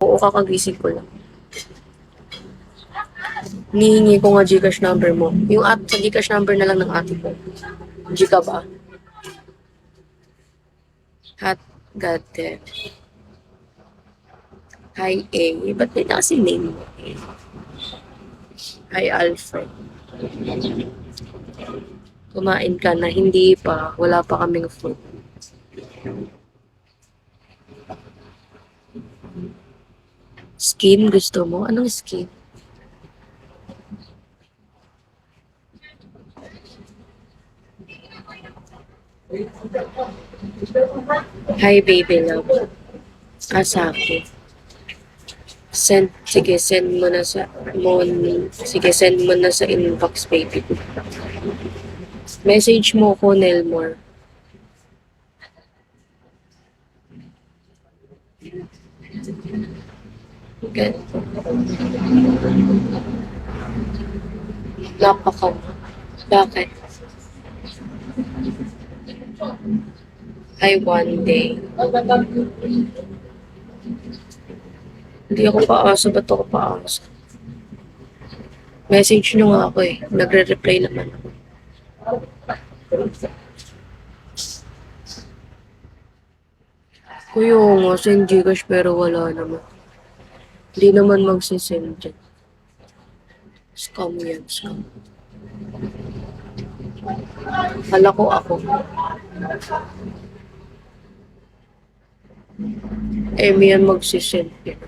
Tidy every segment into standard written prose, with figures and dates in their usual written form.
Oo, kakagising ko lang. Hinihingi ko nga Gcash number mo. Yung sa Gcash number na lang ng ate ko. Gca ba? Hot goddamn. Hi A. Ba't may kasi name mo? Hi Alfred. Kumain ka na, hindi pa. Wala pa kaming food. Skin, gusto mo? Anong skin? Hi, baby love. Asaki. Sige, send mo na sa, sige, send mo na sa inbox, baby. Message mo ko, Nelmore. Okay. Napaka. Bakit? Ay, one day. Hindi ako paasa. Ba't ako paasa? Message nyo nga ako eh. Nagre-reply naman ako. Kuya nga, send Gcash pero wala naman. Hindi naman magsisend dyan. Scam yan, scam. Hala ko ako. May yan magsisend yan.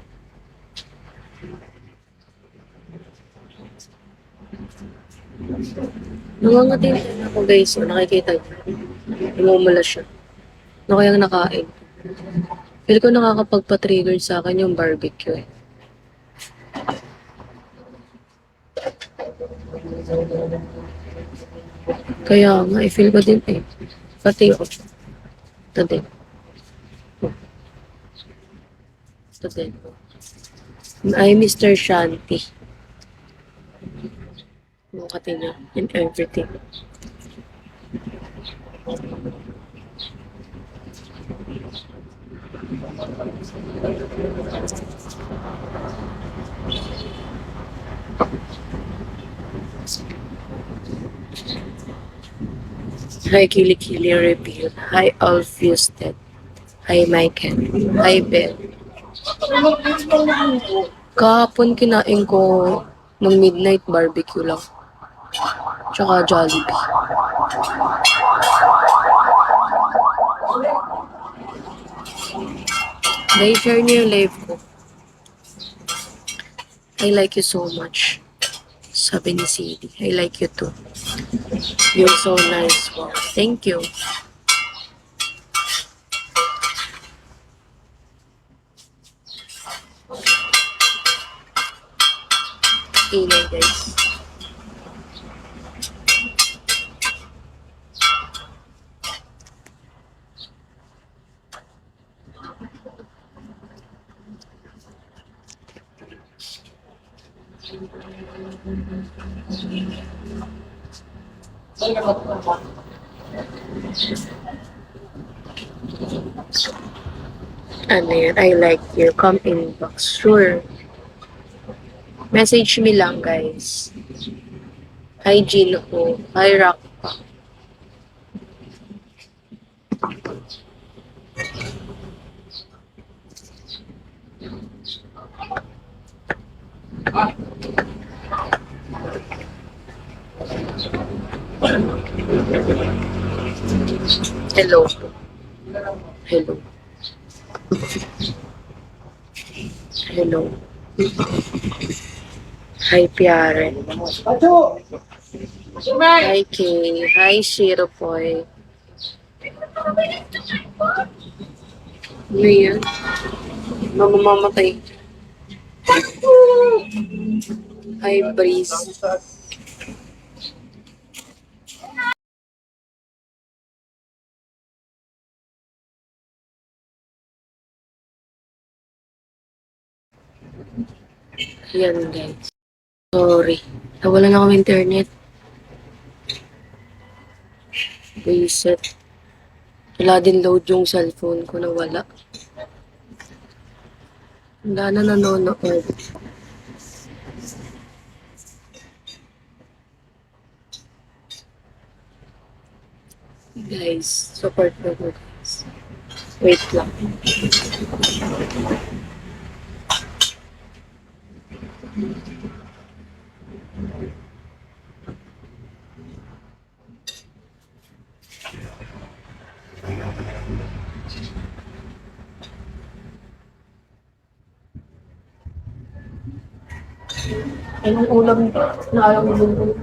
Nangangatin ako guys. Nakikita niyo. Namumula siya. Ano kayang nakain? Feel ko nakakapagpa-trigger sa akin yung barbecue eh. Kaya nga, feel ko din eh. Pati ako. Ito din. Ito din. Ay, Mr. Shanti. Mukati niya. And everything. Hi, Kili Reveal. Hi, Alfusted. Hi, Michael. Hi, Bell. Kahapon kinain ko ng midnight barbecue lang. Tsaka Jollibee. Guys, share niyo yung live ko. I like you so much. Sabi ni CD. I like you too. You're so nice. Wow. Thank you. Ingay guys. Ano yan? I like you. Come inbox. Sure. Message me lang, guys. Hi, Gino ko. Hi, Rock. Hello. Hello. Hello. Hi, Piare. Hi, Kay. Hi, Shiro Boy. Ano yan? Mamamatay. Hi, Breeze. Yan, guys. Sorry. Nawalan ako ng internet. Reset. Wala din load yung cellphone ko, nawala. Wala na nanonood. Guys, support mo ko guys. Wait lang. Anong ulam na ayaw mo dun?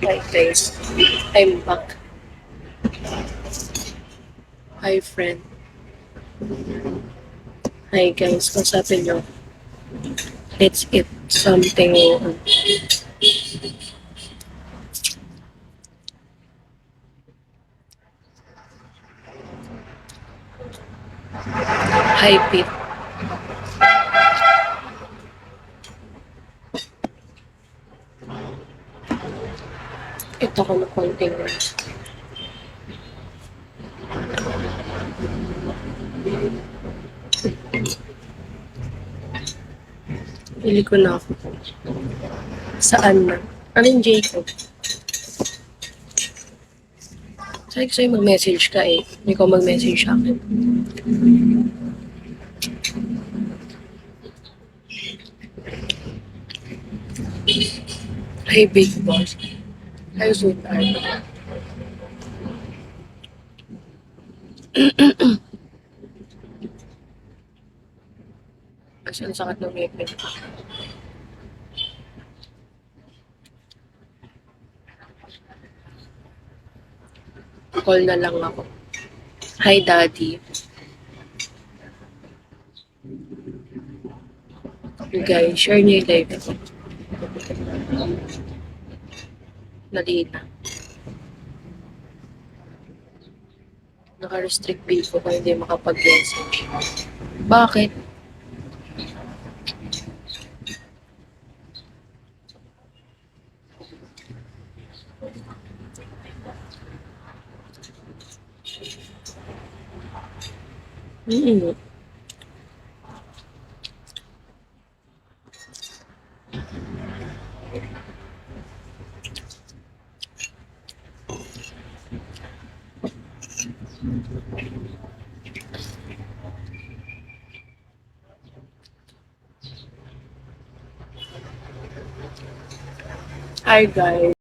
Hi guys, I'm back. Hi friend. Hi guys, kung sabi nyo, let's eat something. Hi Pete. Ito ko na konting rice. Pili ko na ako. Saan na? Anong Jacob? Sabi ko sa'yo mag-message ka eh. Hindi ko mag-message sa akin. Hi Big Boss. Hi sweetheart. Kasi ang sakit ng ngipin. Call na lang ako. Hi Daddy. You guys, share niyo yung live ko. Dali na. Naka-restrict people ko hindi makapag-message. Bakit? Mm-hmm. Hi guys.